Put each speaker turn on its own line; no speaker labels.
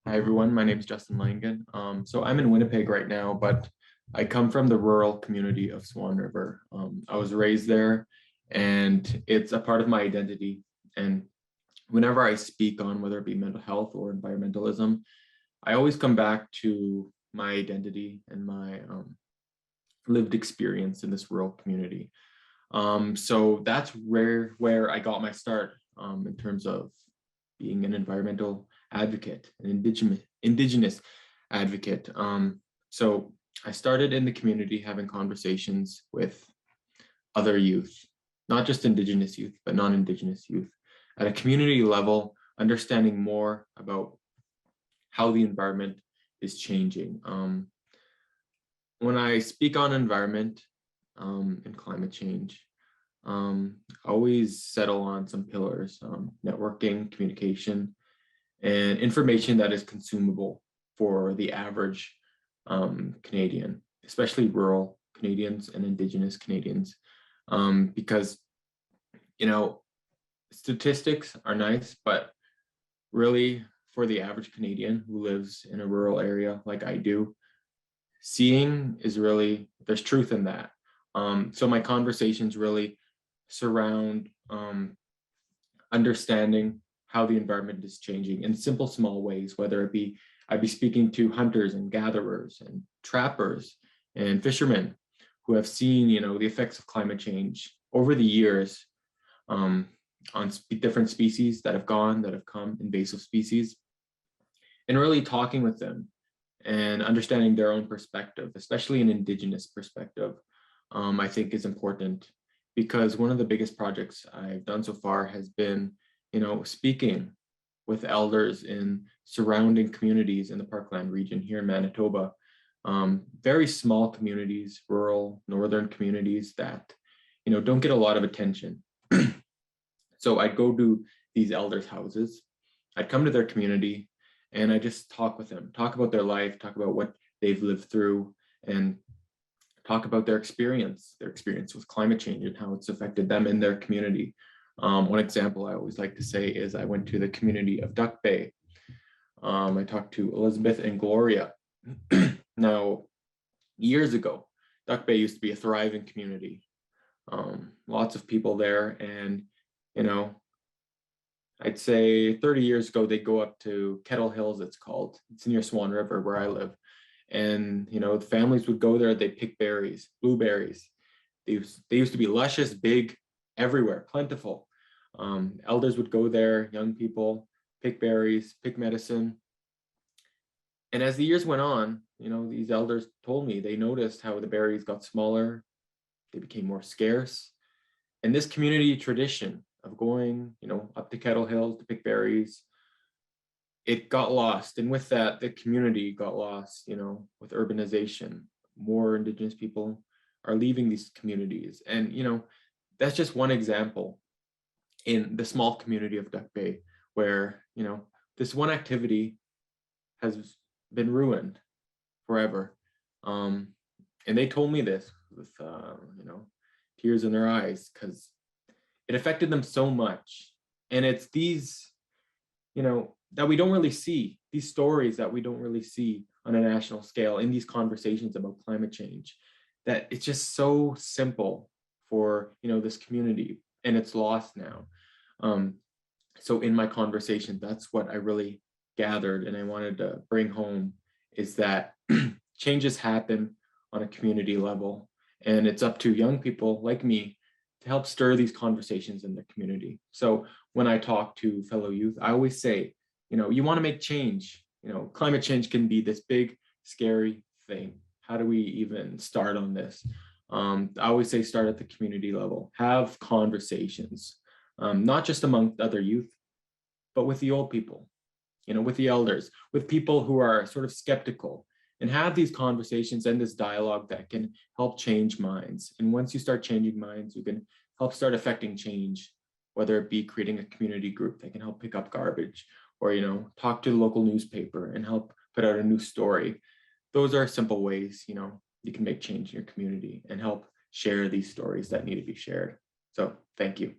Hi everyone, my name is Justin Langan. So I'm in Winnipeg right now, but I come from the rural community of Swan River. I was raised there and it's a part of my identity. And whenever I speak on whether it be mental health or environmentalism, I always come back to my identity and my lived experience in this rural community. So that's where I got my start in terms of being an environmental advocate, an indigenous advocate. So I started in the community having conversations with other youth, not just indigenous youth, but non-indigenous youth at a community level, understanding more about how the environment is changing. When I speak on environment and climate change, always settle on some pillars: networking, communication, and information that is consumable for the average Canadian, especially rural Canadians and Indigenous Canadians, because, you know, statistics are nice, but really for the average Canadian who lives in a rural area like I do, seeing is really, there's truth in that. So my conversations really surround understanding how the environment is changing in simple, small ways, whether it be I'd be speaking to hunters and gatherers and trappers and fishermen who have seen, the effects of climate change over the years on different species that have come, invasive species, and really talking with them and understanding their own perspective, especially an Indigenous perspective, I think is important, because one of the biggest projects I've done so far has been, speaking with elders in surrounding communities in the Parkland region here in Manitoba, very small communities, rural, northern communities that, don't get a lot of attention. So I'd go to these elders' houses, I'd come to their community, and I just talk with them, talk about their life, talk about what they've lived through, and talk about their experience with climate change and how it's affected them in their community. One example I always like to say is I went to the community of Duck Bay. I talked to Elizabeth and Gloria. Now, years ago, Duck Bay used to be a thriving community. Lots of people there, and I'd say 30 years ago, they'd go up to Kettle Hills, it's called. It's near Swan River where I live. And, the families would go there, they'd pick berries, blueberries. They used to be luscious, big, everywhere, plentiful. Elders would go there, young people, pick berries, pick medicine. And as the years went on, these elders told me they noticed how the berries got smaller, they became more scarce. And this community tradition of going, up to Kettle Hills to pick berries, it got lost. And with that, the community got lost, with urbanization. More Indigenous people are leaving these communities. And, that's just one example in the small community of Duck Bay, where, this one activity has been ruined forever. And they told me this with, tears in their eyes, because it affected them so much. And it's these, that we don't really see, these stories that we don't really see on a national scale in these conversations about climate change, that it's just so simple for, this community, and it's lost now. So in my conversation, that's what I really gathered and I wanted to bring home, is that changes happen on a community level, and it's up to young people like me to help stir these conversations in the community. So when I talk to fellow youth, I always say, you want to make change. Climate change can be this big, scary thing. How do we even start on this? I always say start at the community level, have conversations, not just among other youth, but with the old people, with the elders, with people who are sort of skeptical, and have these conversations and this dialogue that can help change minds. And once you start changing minds, you can help start affecting change, whether it be creating a community group that can help pick up garbage, or, talk to the local newspaper and help put out a new story. Those are simple ways, you can make change in your community and help share these stories that need to be shared. So thank you.